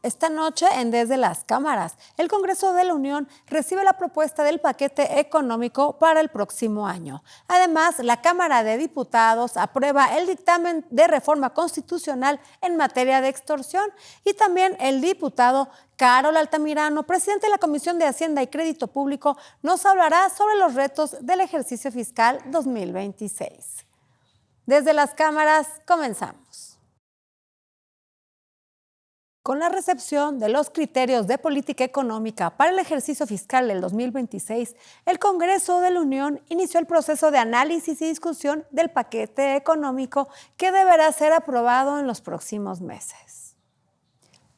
Esta noche en Desde las Cámaras, el Congreso de la Unión recibe la propuesta del paquete económico para el próximo año. Además, la Cámara de Diputados aprueba el dictamen de reforma constitucional en materia de extorsión y también el diputado Carol Altamirano, presidente de la Comisión de Hacienda y Crédito Público, nos hablará sobre los retos del ejercicio fiscal 2026. Desde las cámaras comenzamos. Con la recepción de los criterios de política económica para el ejercicio fiscal del 2026, el Congreso de la Unión inició el proceso de análisis y discusión del paquete económico que deberá ser aprobado en los próximos meses.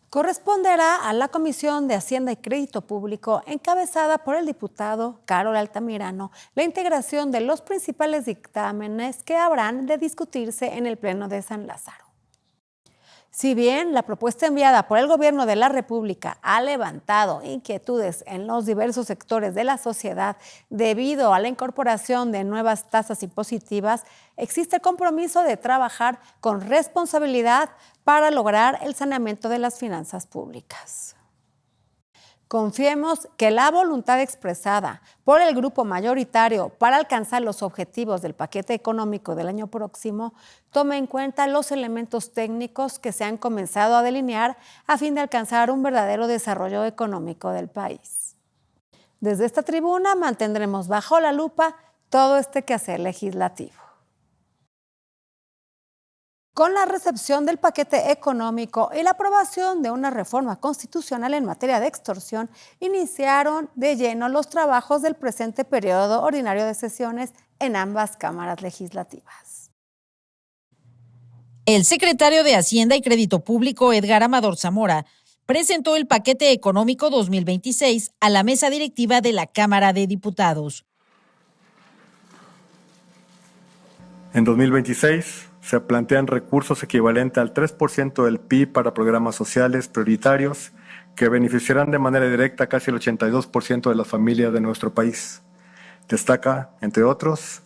Corresponderá a la Comisión de Hacienda y Crédito Público, encabezada por el diputado Carol Altamirano, la integración de los principales dictámenes que habrán de discutirse en el Pleno de San Lázaro. Si bien la propuesta enviada por el Gobierno de la República ha levantado inquietudes en los diversos sectores de la sociedad debido a la incorporación de nuevas tasas impositivas, existe el compromiso de trabajar con responsabilidad para lograr el saneamiento de las finanzas públicas. Confiemos que la voluntad expresada por el grupo mayoritario para alcanzar los objetivos del paquete económico del año próximo tome en cuenta los elementos técnicos que se han comenzado a delinear a fin de alcanzar un verdadero desarrollo económico del país. Desde esta tribuna mantendremos bajo la lupa todo este quehacer legislativo. Con la recepción del paquete económico y la aprobación de una reforma constitucional en materia de extorsión, iniciaron de lleno los trabajos del presente periodo ordinario de sesiones en ambas cámaras legislativas. El secretario de Hacienda y Crédito Público, Edgar Amador Zamora, presentó el paquete económico 2026 a la mesa directiva de la Cámara de Diputados. En 2026 se plantean recursos equivalentes al 3% del PIB para programas sociales prioritarios que beneficiarán de manera directa a casi el 82% de las familias de nuestro país. Destaca, entre otros,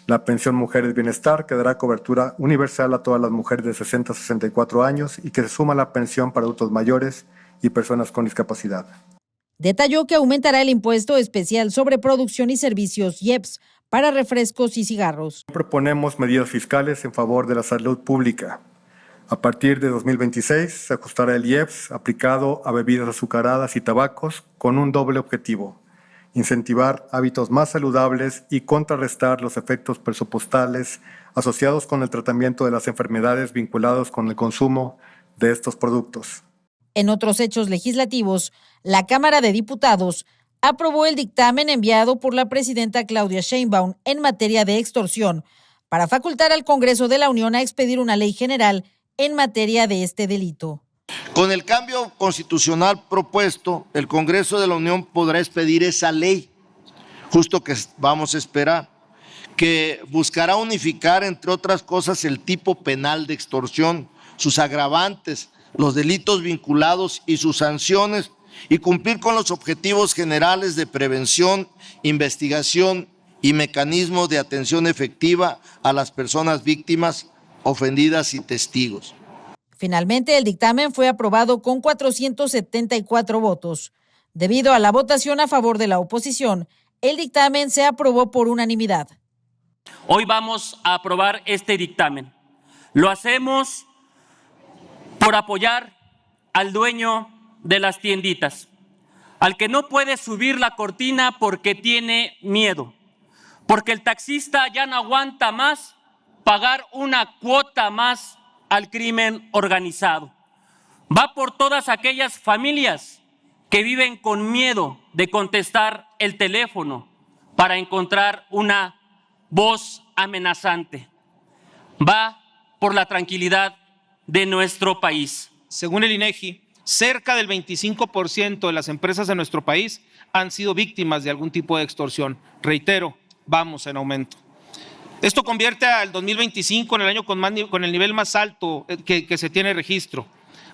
la pensión Mujeres Bienestar, que dará cobertura universal a todas las mujeres de 60 a 64 años y que se suma a la pensión para adultos mayores y personas con discapacidad. Detalló que aumentará el impuesto especial sobre producción y servicios IEPS para refrescos y cigarros. Proponemos medidas fiscales en favor de la salud pública. A partir de 2026 se ajustará el IEPS aplicado a bebidas azucaradas y tabacos con un doble objetivo: incentivar hábitos más saludables y contrarrestar los efectos presupuestales asociados con el tratamiento de las enfermedades vinculadas con el consumo de estos productos. En otros hechos legislativos, la Cámara de Diputados aprobó el dictamen enviado por la presidenta Claudia Sheinbaum en materia de extorsión para facultar al Congreso de la Unión a expedir una ley general en materia de este delito. Con el cambio constitucional propuesto, el Congreso de la Unión podrá expedir esa ley, justo que vamos a esperar, que buscará unificar, entre otras cosas, el tipo penal de extorsión, sus agravantes, los delitos vinculados y sus sanciones, y cumplir con los objetivos generales de prevención, investigación y mecanismos de atención efectiva a las personas víctimas, ofendidas y testigos. Finalmente, el dictamen fue aprobado con 474 votos. Debido a la votación a favor de la oposición, el dictamen se aprobó por unanimidad. Hoy vamos a aprobar este dictamen. Lo hacemos por apoyar al dueño de las tienditas, al que no puede subir la cortina porque tiene miedo, porque el taxista ya no aguanta más pagar una cuota más al crimen organizado. Va por todas aquellas familias que viven con miedo de contestar el teléfono para encontrar una voz amenazante. Va por la tranquilidad de nuestro país. Según el INEGI, cerca del 25% de las empresas de nuestro país han sido víctimas de algún tipo de extorsión. Reitero, vamos en aumento. Esto convierte al 2025 en el año con el nivel más alto que se tiene registro.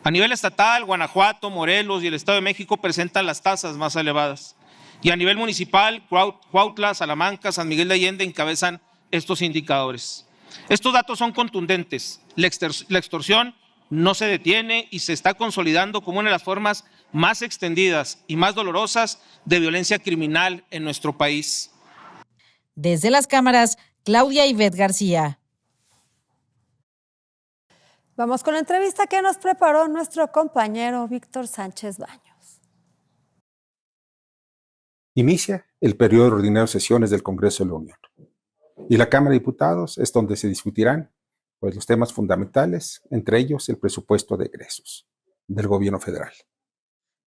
A nivel estatal, Guanajuato, Morelos y el Estado de México presentan las tasas más elevadas. Y a nivel municipal, Cuautla, Salamanca, San Miguel de Allende encabezan estos indicadores. Estos datos son contundentes. La extorsión no se detiene y se está consolidando como una de las formas más extendidas y más dolorosas de violencia criminal en nuestro país. Desde las cámaras, Claudia Ivette García. Vamos con la entrevista que nos preparó nuestro compañero Víctor Sánchez Baños. Inicia el periodo ordinario de sesiones del Congreso de la Unión. Y la Cámara de Diputados es donde se discutirán pues, los temas fundamentales, entre ellos el presupuesto de egresos del gobierno federal.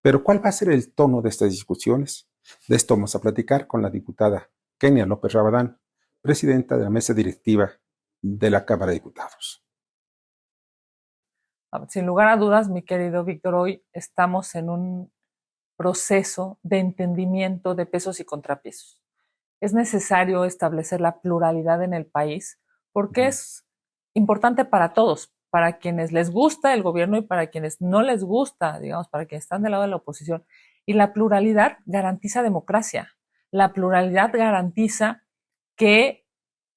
Pero ¿cuál va a ser el tono de estas discusiones? De esto vamos a platicar con la diputada Kenia López Rabadán, presidenta de la mesa directiva de la Cámara de Diputados. Sin lugar a dudas, mi querido Víctor, hoy estamos en un proceso de entendimiento de pesos y contrapesos. Es necesario establecer la pluralidad en el país porque es importante para todos, para quienes les gusta el gobierno y para quienes no les gusta, digamos, para quienes están del lado de la oposición. Y la pluralidad garantiza democracia. La pluralidad garantiza que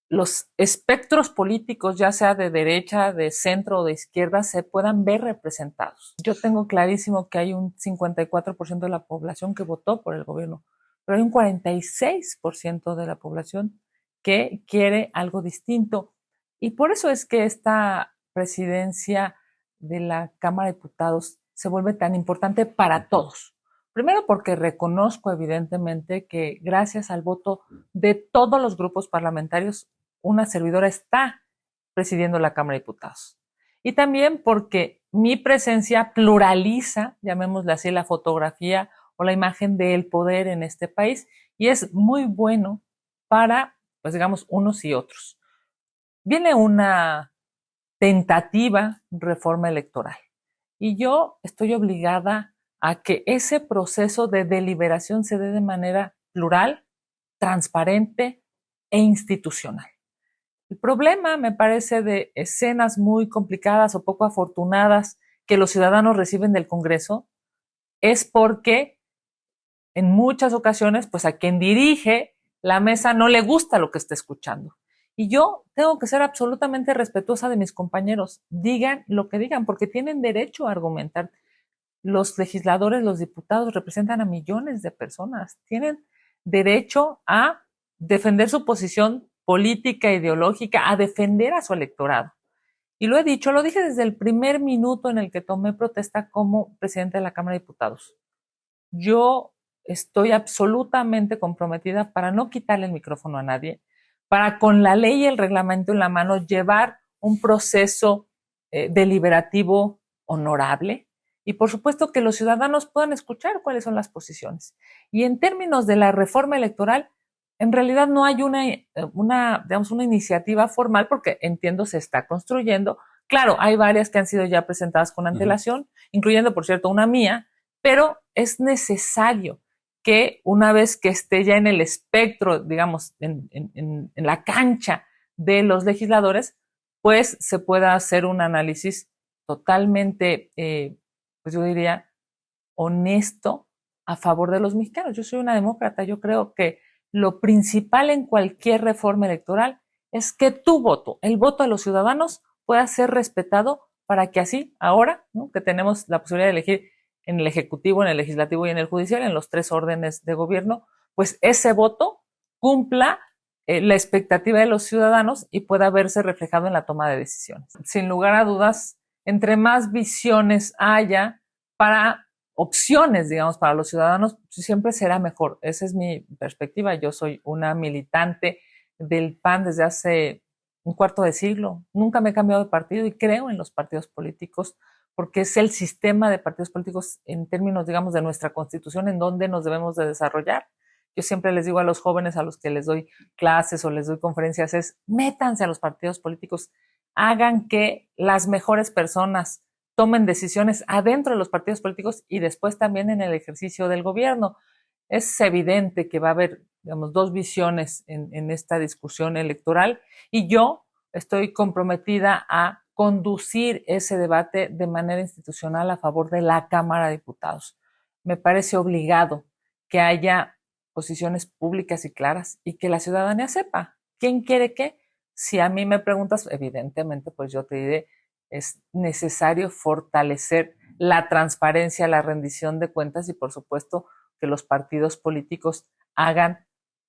los espectros políticos, ya sea de derecha, de centro o de izquierda, se puedan ver representados. Yo tengo clarísimo que hay un 54% de la población que votó por el gobierno, pero hay un 46% de la población que quiere algo distinto. Y por eso es que esta presidencia de la Cámara de Diputados se vuelve tan importante para todos. Primero porque reconozco evidentemente que gracias al voto de todos los grupos parlamentarios, una servidora está presidiendo la Cámara de Diputados. Y también porque mi presencia pluraliza, llamémosle así, la fotografía o la imagen del poder en este país y es muy bueno para, pues digamos, unos y otros. Viene una tentativa reforma electoral y yo estoy obligada a que ese proceso de deliberación se dé de manera plural, transparente e institucional. El problema, me parece, de escenas muy complicadas o poco afortunadas que los ciudadanos reciben del Congreso es porque en muchas ocasiones, pues a quien dirige la mesa no le gusta lo que está escuchando. Y yo tengo que ser absolutamente respetuosa de mis compañeros. Digan lo que digan, porque tienen derecho a argumentar. Los legisladores, los diputados representan a millones de personas. Tienen derecho a defender su posición política, ideológica, a defender a su electorado. Y lo he dicho, lo dije desde el primer minuto en el que tomé protesta como presidente de la Cámara de Diputados. Yo estoy absolutamente comprometida para no quitarle el micrófono a nadie, para con la ley y el reglamento en la mano llevar un proceso deliberativo honorable y por supuesto que los ciudadanos puedan escuchar cuáles son las posiciones. Y en términos de la reforma electoral, en realidad no hay una iniciativa formal porque entiendo se está construyendo. Claro, hay varias que han sido ya presentadas con antelación, incluyendo, por cierto, una mía, pero es necesario que una vez que esté ya en el espectro, digamos, en la cancha de los legisladores, pues se pueda hacer un análisis totalmente, pues yo diría, honesto a favor de los mexicanos. Yo soy una demócrata, yo creo que lo principal en cualquier reforma electoral es que tu voto, el voto de los ciudadanos, pueda ser respetado para que así, ahora, ¿no?, que tenemos la posibilidad de elegir en el Ejecutivo, en el Legislativo y en el Judicial, en los 3 órdenes de gobierno, pues ese voto cumpla la expectativa de los ciudadanos y pueda verse reflejado en la toma de decisiones. Sin lugar a dudas, entre más visiones haya para opciones, digamos, para los ciudadanos, siempre será mejor. Esa es mi perspectiva. Yo soy una militante del PAN desde hace un cuarto de siglo. Nunca me he cambiado de partido y creo en los partidos políticos porque es el sistema de partidos políticos en términos, digamos, de nuestra Constitución en donde nos debemos de desarrollar. Yo siempre les digo a los jóvenes a los que les doy clases o les doy conferencias es métanse a los partidos políticos, hagan que las mejores personas tomen decisiones adentro de los partidos políticos y después también en el ejercicio del gobierno. Es evidente que va a haber, digamos, 2 visiones en esta discusión electoral y yo estoy comprometida a conducir ese debate de manera institucional a favor de la Cámara de Diputados. Me parece obligado que haya posiciones públicas y claras y que la ciudadanía sepa quién quiere qué. Si a mí me preguntas, evidentemente, pues yo te diré es necesario fortalecer la transparencia, la rendición de cuentas y, por supuesto, que los partidos políticos hagan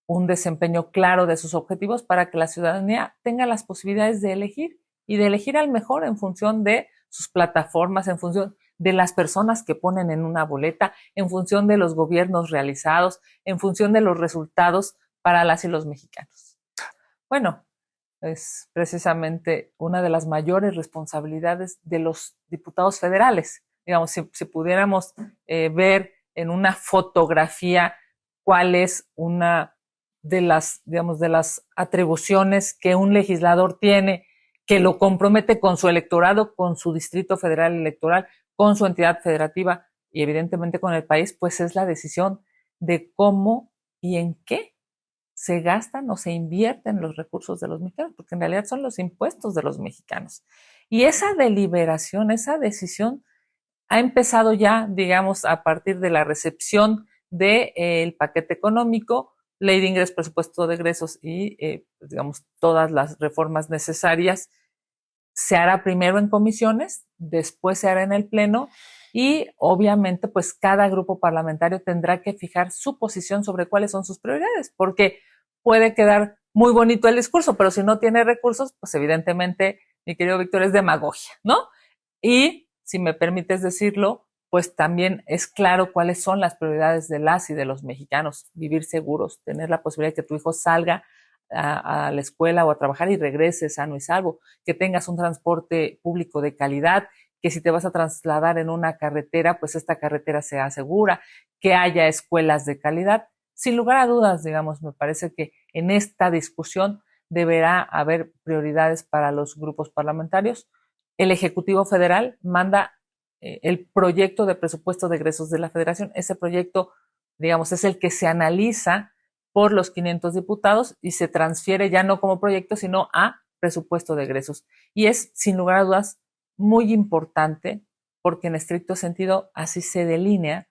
un desempeño claro de sus objetivos para que la ciudadanía tenga las posibilidades de elegir y de elegir al mejor en función de sus plataformas, en función de las personas que ponen en una boleta, en función de los gobiernos realizados, en función de los resultados para las y los mexicanos. Bueno, es precisamente una de las mayores responsabilidades de los diputados federales. Digamos, si pudiéramos ver en una fotografía cuál es una de las, digamos, de las atribuciones que un legislador tiene que lo compromete con su electorado, con su distrito federal electoral, con su entidad federativa y evidentemente con el país, pues es la decisión de cómo y en qué se gastan o se invierten los recursos de los mexicanos, porque en realidad son los impuestos de los mexicanos. Y esa deliberación, esa decisión ha empezado ya, digamos, a partir de la recepción del paquete económico, ley de ingresos, presupuesto de egresos y, digamos, todas las reformas necesarias. Se hará primero en comisiones, después se hará en el Pleno y, obviamente, pues cada grupo parlamentario tendrá que fijar su posición sobre cuáles son sus prioridades, porque puede quedar muy bonito el discurso, pero si no tiene recursos, pues evidentemente, mi querido Víctor, es demagogia, ¿no? Y, si me permites decirlo, pues también es claro cuáles son las prioridades de las y de los mexicanos. Vivir seguros, tener la posibilidad de que tu hijo salga a la escuela o a trabajar y regrese sano y salvo, que tengas un transporte público de calidad, que si te vas a trasladar en una carretera, pues esta carretera sea segura, que haya escuelas de calidad. Sin lugar a dudas, digamos, me parece que en esta discusión deberá haber prioridades para los grupos parlamentarios. El Ejecutivo Federal manda el proyecto de presupuesto de egresos de la Federación. Ese proyecto, digamos, es el que se analiza por los 500 diputados y se transfiere ya no como proyecto, sino a presupuesto de egresos. Y es, sin lugar a dudas, muy importante porque en estricto sentido así se delinea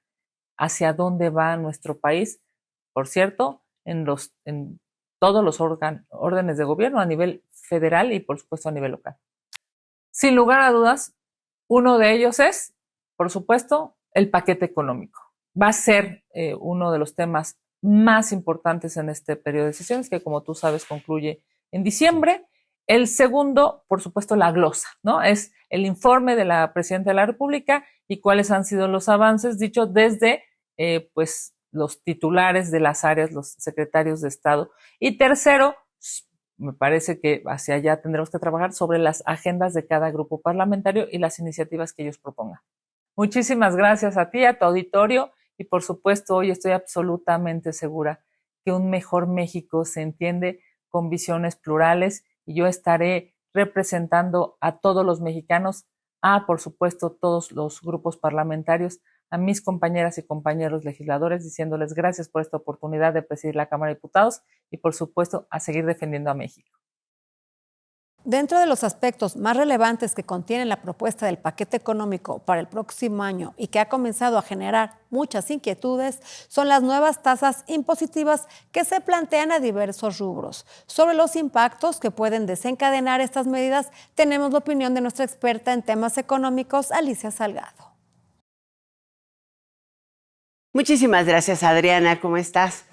hacia dónde va nuestro país. Por cierto, en todos los órdenes de gobierno a nivel federal y, por supuesto, a nivel local. Sin lugar a dudas, uno de ellos es, por supuesto, el paquete económico. Va a ser uno de los temas más importantes en este periodo de sesiones, que como tú sabes concluye en diciembre. El segundo, por supuesto, la glosa, ¿no? Es el informe de la Presidenta de la República y cuáles han sido los avances, dicho desde pues los titulares de las áreas, los secretarios de Estado. Y tercero, me parece que hacia allá tendremos que trabajar sobre las agendas de cada grupo parlamentario y las iniciativas que ellos propongan. Muchísimas gracias a ti, a tu auditorio, y por supuesto hoy estoy absolutamente segura que un mejor México se entiende con visiones plurales y yo estaré representando a todos los mexicanos, por supuesto todos los grupos parlamentarios, a mis compañeras y compañeros legisladores, diciéndoles gracias por esta oportunidad de presidir la Cámara de Diputados y, por supuesto, a seguir defendiendo a México. Dentro de los aspectos más relevantes que contiene la propuesta del paquete económico para el próximo año y que ha comenzado a generar muchas inquietudes son las nuevas tasas impositivas que se plantean a diversos rubros. Sobre los impactos que pueden desencadenar estas medidas, tenemos la opinión de nuestra experta en temas económicos, Alicia Salgado. Muchísimas gracias, Adriana. ¿Cómo estás?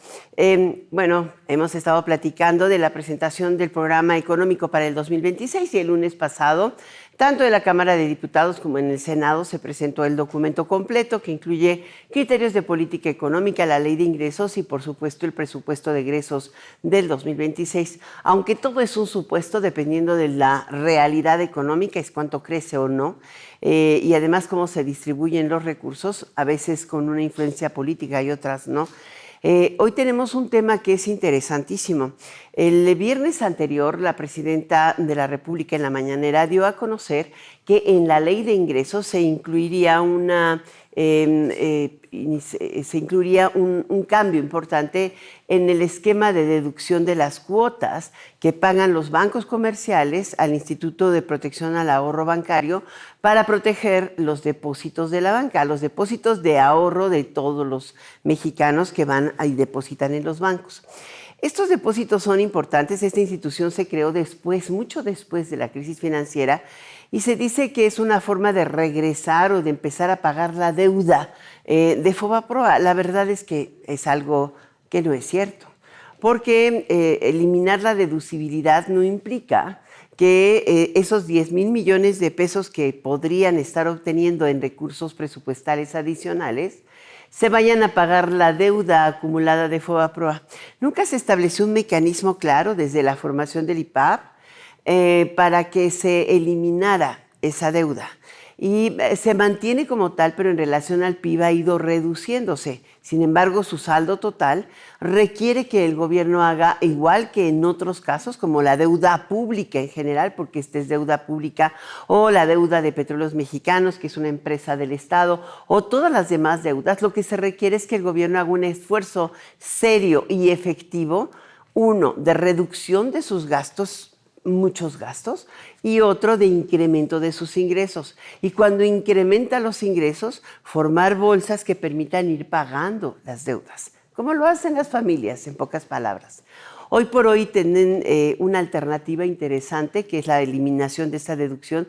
Bueno, hemos estado platicando de la presentación del programa económico para el 2026 y el lunes pasado, tanto en la Cámara de Diputados como en el Senado, se presentó el documento completo que incluye criterios de política económica, la ley de ingresos y, por supuesto, el presupuesto de egresos del 2026. Aunque todo es un supuesto, dependiendo de la realidad económica, es cuánto crece o no, y además cómo se distribuyen los recursos, a veces con una influencia política y otras no. Hoy tenemos un tema que es interesantísimo. El viernes anterior, la Presidenta de la República en la mañanera dio a conocer que en la ley de ingresos se incluiría un cambio importante en el esquema de deducción de las cuotas que pagan los bancos comerciales al Instituto de Protección al Ahorro Bancario para proteger los depósitos de la banca, los depósitos de ahorro de todos los mexicanos que van y depositan en los bancos. Estos depósitos son importantes. Esta institución se creó después, mucho después de la crisis financiera, y se dice que es una forma de regresar o de empezar a pagar la deuda de Fobaproa. La verdad es que es algo que no es cierto, porque eliminar la deducibilidad no implica que esos 10,000 millones de pesos que podrían estar obteniendo en recursos presupuestales adicionales se vayan a pagar la deuda acumulada de Fobaproa. Nunca se estableció un mecanismo claro desde la formación del IPAP para que se eliminara esa deuda. Y se mantiene como tal, pero en relación al PIB ha ido reduciéndose. Sin embargo, su saldo total requiere que el gobierno haga, igual que en otros casos, como la deuda pública en general, porque esta es deuda pública, o la deuda de Petróleos Mexicanos, que es una empresa del Estado, o todas las demás deudas. Lo que se requiere es que el gobierno haga un esfuerzo serio y efectivo, uno, de reducción de sus gastos, muchos gastos, y otro de incremento de sus ingresos. Y cuando incrementa los ingresos, formar bolsas que permitan ir pagando las deudas, como lo hacen las familias, en pocas palabras. Hoy por hoy tienen una alternativa interesante, que es la eliminación de esta deducción.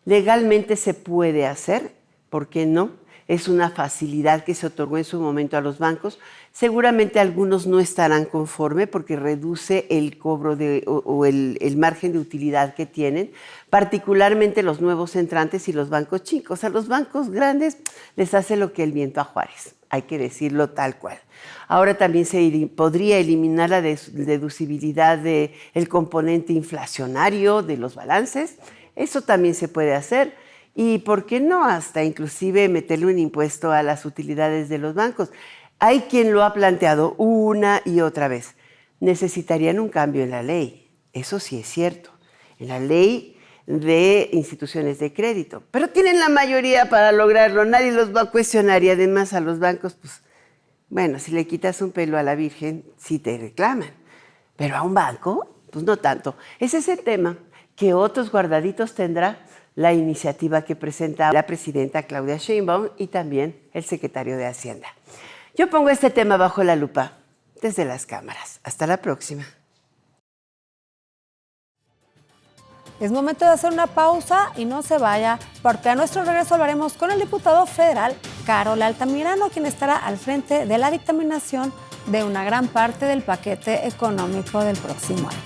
Legalmente se puede hacer, ¿por qué no? Es una facilidad que se otorgó en su momento a los bancos. Seguramente algunos no estarán conforme porque reduce el cobro o el margen de utilidad que tienen, particularmente los nuevos entrantes y los bancos chicos. A los bancos grandes les hace lo que el viento a Juárez, hay que decirlo tal cual. Ahora también se podría eliminar la deducibilidad del componente inflacionario de los balances. Eso también se puede hacer. Y, ¿por qué no? Hasta inclusive meterle un impuesto a las utilidades de los bancos. Hay quien lo ha planteado una y otra vez. Necesitarían un cambio en la ley. Eso sí es cierto. En la ley de instituciones de crédito. Pero tienen la mayoría para lograrlo. Nadie los va a cuestionar. Y además a los bancos, pues, bueno, si le quitas un pelo a la Virgen, sí te reclaman. Pero a un banco, pues no tanto. Ese es el tema que otros guardaditos tendrá la iniciativa que presenta la presidenta Claudia Sheinbaum y también el secretario de Hacienda. Yo pongo este tema bajo la lupa desde las cámaras. Hasta la próxima. Es momento de hacer una pausa y no se vaya, porque a nuestro regreso hablaremos con el diputado federal Carol Altamirano, quien estará al frente de la dictaminación de una gran parte del paquete económico del próximo año.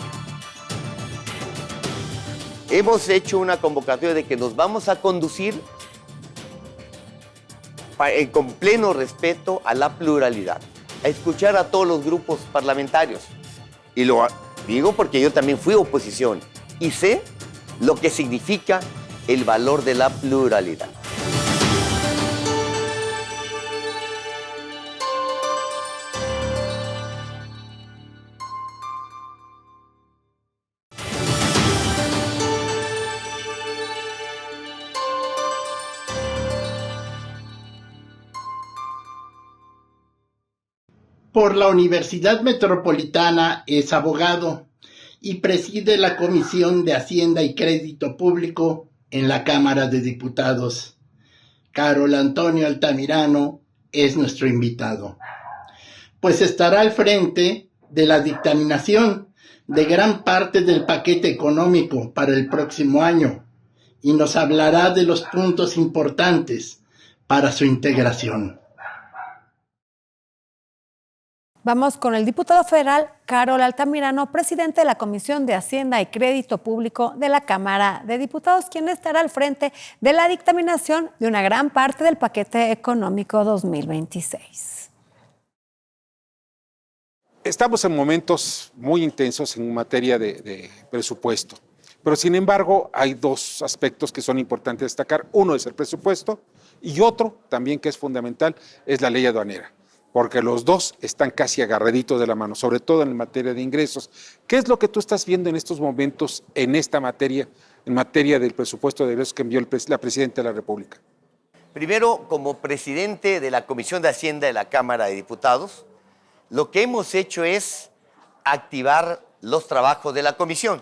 Hemos hecho una convocatoria de que nos vamos a conducir con pleno respeto a la pluralidad, a escuchar a todos los grupos parlamentarios. Y lo digo porque yo también fui oposición y sé lo que significa el valor de la pluralidad. Por la Universidad Metropolitana es abogado y preside la Comisión de Hacienda y Crédito Público en la Cámara de Diputados. Carol Antonio Altamirano es nuestro invitado, pues estará al frente de la dictaminación de gran parte del paquete económico para el próximo año y nos hablará de los puntos importantes para su integración. Vamos con el diputado federal Carol Altamirano, presidente de la Comisión de Hacienda y Crédito Público de la Cámara de Diputados, quien estará al frente de la dictaminación de una gran parte del paquete económico 2026. Estamos en momentos muy intensos en materia de presupuesto, pero sin embargo hay dos aspectos que son importantes destacar. Uno es el presupuesto y otro también que es fundamental es la ley aduanera, porque los dos están casi agarraditos de la mano, sobre todo en materia de ingresos. ¿Qué es lo que tú estás viendo en estos momentos en esta materia, en materia del presupuesto de ingresos que envió la Presidenta de la República? Primero, como presidente de la Comisión de Hacienda de la Cámara de Diputados, lo que hemos hecho es activar los trabajos de la comisión.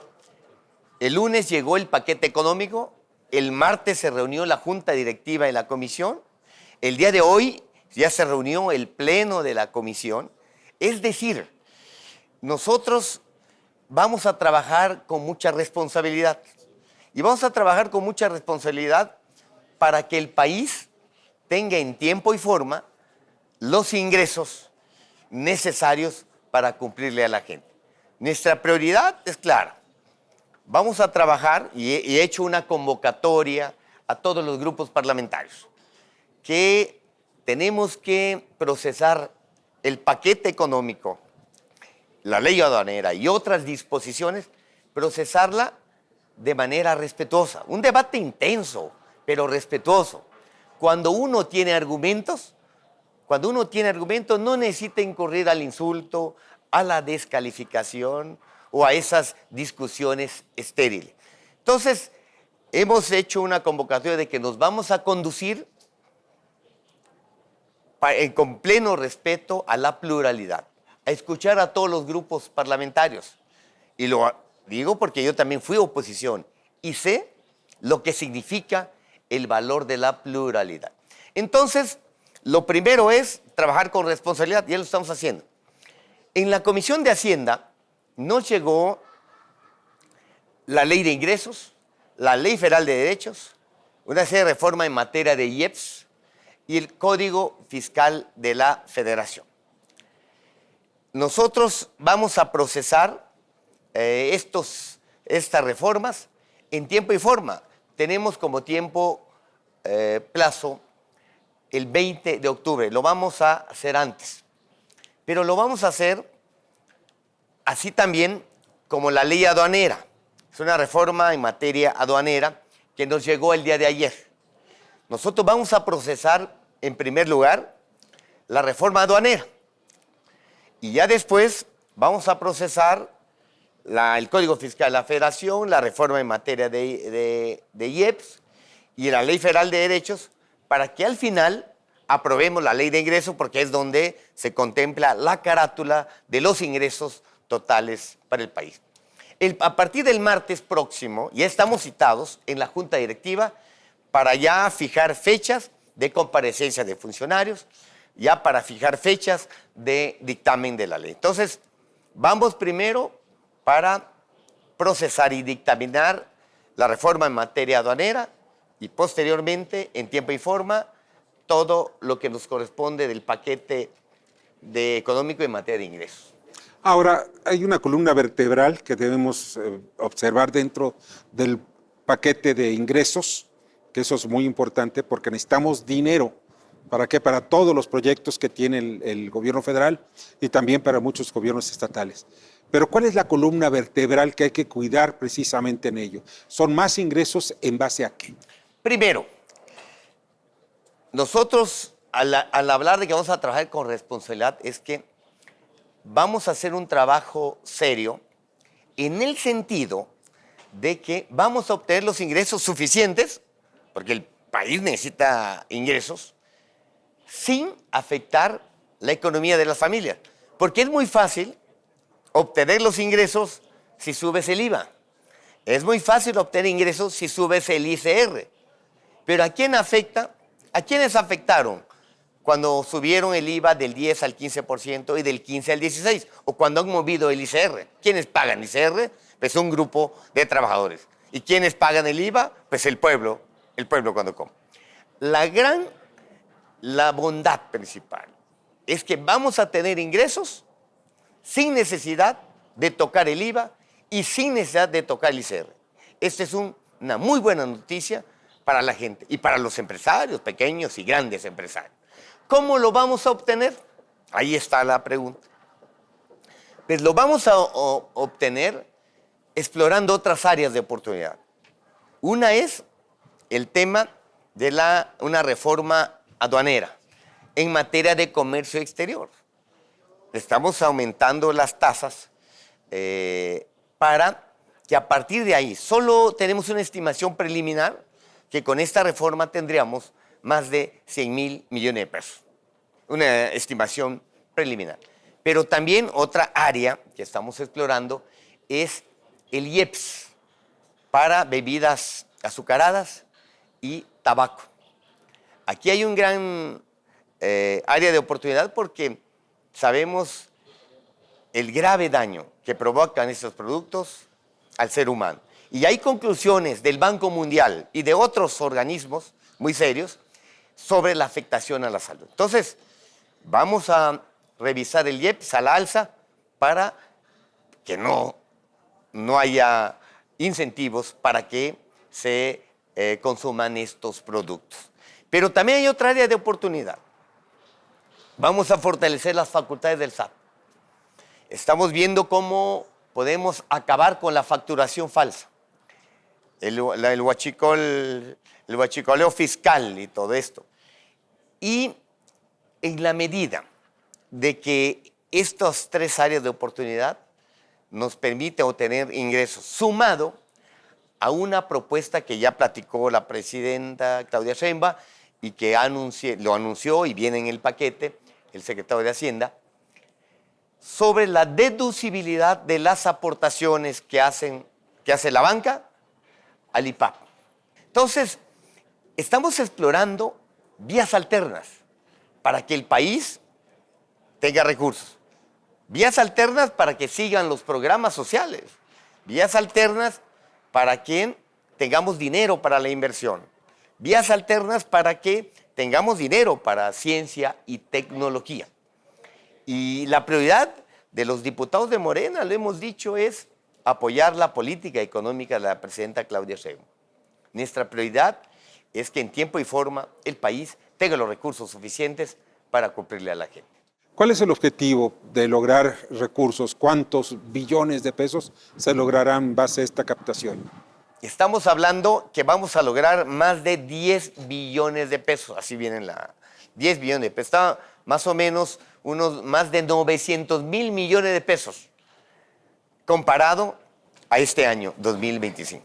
El lunes llegó el paquete económico, el martes se reunió la Junta Directiva de la comisión, el día de hoy ya se reunió el pleno de la comisión. Es decir, nosotros vamos a trabajar con mucha responsabilidad. Y vamos a trabajar con mucha responsabilidad para que el país tenga en tiempo y forma los ingresos necesarios para cumplirle a la gente. Nuestra prioridad es clara. Vamos a trabajar, y he hecho una convocatoria a todos los grupos parlamentarios, que tenemos que procesar el paquete económico, la ley aduanera y otras disposiciones, procesarla de manera respetuosa. Un debate intenso, pero respetuoso. Cuando uno tiene argumentos, no necesita incurrir al insulto, a la descalificación o a esas discusiones estériles. Entonces, hemos hecho una convocatoria de que nos vamos a conducir con pleno respeto a la pluralidad, a escuchar a todos los grupos parlamentarios. Y lo digo porque yo también fui oposición y sé lo que significa el valor de la pluralidad. Entonces, lo primero es trabajar con responsabilidad, y ya lo estamos haciendo. En la Comisión de Hacienda nos llegó la Ley de Ingresos, la Ley Federal de Derechos, una serie de reformas en materia de IEPS y el Código Fiscal de la Federación. Nosotros vamos a procesar estas reformas en tiempo y forma. Tenemos como plazo el 20 de octubre. Lo vamos a hacer antes. Pero lo vamos a hacer así también como la ley aduanera. Es una reforma en materia aduanera que nos llegó el día de ayer. Nosotros vamos a procesar, en primer lugar, la reforma aduanera. Y ya después vamos a procesar el Código Fiscal de la Federación, la reforma en materia de IEPS y la Ley Federal de Derechos, para que al final aprobemos la Ley de Ingresos, porque es donde se contempla la carátula de los ingresos totales para el país. A partir del martes próximo, ya estamos citados en la Junta Directiva para ya fijar fechas de comparecencia de funcionarios, ya para fijar fechas de dictamen de la ley. Entonces, vamos primero para procesar y dictaminar la reforma en materia aduanera y posteriormente, en tiempo y forma, todo lo que nos corresponde del paquete económico en materia de ingresos. Ahora, hay una columna vertebral que debemos observar dentro del paquete de ingresos, que eso es muy importante porque necesitamos dinero. ¿Para qué? Para todos los proyectos que tiene el gobierno federal y también para muchos gobiernos estatales. Pero ¿cuál es la columna vertebral que hay que cuidar precisamente en ello? ¿Son más ingresos en base a qué? Primero, nosotros al hablar de que vamos a trabajar con responsabilidad es que vamos a hacer un trabajo serio en el sentido de que vamos a obtener los ingresos suficientes, porque el país necesita ingresos, sin afectar la economía de las familias. Porque es muy fácil obtener los ingresos si subes el IVA. Es muy fácil obtener ingresos si subes el ICR. Pero ¿a quién afecta? ¿A quiénes afectaron cuando subieron el IVA del 10 al 15% y del 15 al 16%? O cuando han movido el ICR. ¿Quiénes pagan ICR? Pues un grupo de trabajadores. ¿Y quiénes pagan el IVA? Pues el pueblo cuando come. La bondad principal es que vamos a tener ingresos sin necesidad de tocar el IVA y sin necesidad de tocar el ICR. Esta es una muy buena noticia para la gente y para los empresarios, pequeños y grandes empresarios. ¿Cómo lo vamos a obtener? Ahí está la pregunta. Pues lo vamos a obtener explorando otras áreas de oportunidad. Una es el tema de una reforma aduanera en materia de comercio exterior. Estamos aumentando las tasas para que a partir de ahí, solo tenemos una estimación preliminar que con esta reforma tendríamos más de 100,000 millones de pesos. Una estimación preliminar. Pero también otra área que estamos explorando es el IEPS para bebidas azucaradas y tabaco. Aquí hay un gran área de oportunidad porque sabemos el grave daño que provocan estos productos al ser humano. Y hay conclusiones del Banco Mundial y de otros organismos muy serios sobre la afectación a la salud. Entonces, vamos a revisar el IEPS a la alza para que no haya incentivos para que se consuman estos productos. Pero también hay otra área de oportunidad. Vamos a fortalecer las facultades del SAT. Estamos viendo cómo podemos acabar con la facturación falsa, el huachicoleo fiscal y todo esto. Y en la medida de que estas tres áreas de oportunidad nos permiten obtener ingresos, sumado a una propuesta que ya platicó la presidenta Claudia Sheinbaum y que lo anunció y viene en el paquete el secretario de Hacienda, sobre la deducibilidad de las aportaciones que hace la banca al IPAP. Entonces, estamos explorando vías alternas para que el país tenga recursos, vías alternas para que sigan los programas sociales, vías alternas para que tengamos dinero para la inversión, vías alternas para que tengamos dinero para ciencia y tecnología. Y la prioridad de los diputados de Morena, lo hemos dicho, es apoyar la política económica de la presidenta Claudia Sheinbaum. Nuestra prioridad es que en tiempo y forma el país tenga los recursos suficientes para cumplirle a la gente. ¿Cuál es el objetivo de lograr recursos? ¿Cuántos billones de pesos se lograrán en base a esta captación? Estamos hablando que vamos a lograr más de 10 billones de pesos. Así vienen 10 billones de pesos. Está más o menos unos más de 900,000 millones de pesos comparado a este año 2025.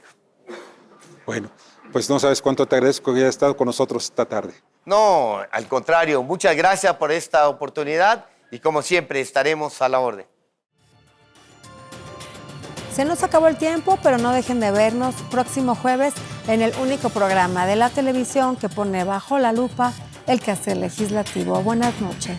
Bueno, pues no sabes cuánto te agradezco que hayas estado con nosotros esta tarde. No, al contrario, muchas gracias por esta oportunidad y como siempre estaremos a la orden. Se nos acabó el tiempo, pero no dejen de vernos próximo jueves en el único programa de la televisión que pone bajo la lupa el quehacer legislativo. Buenas noches.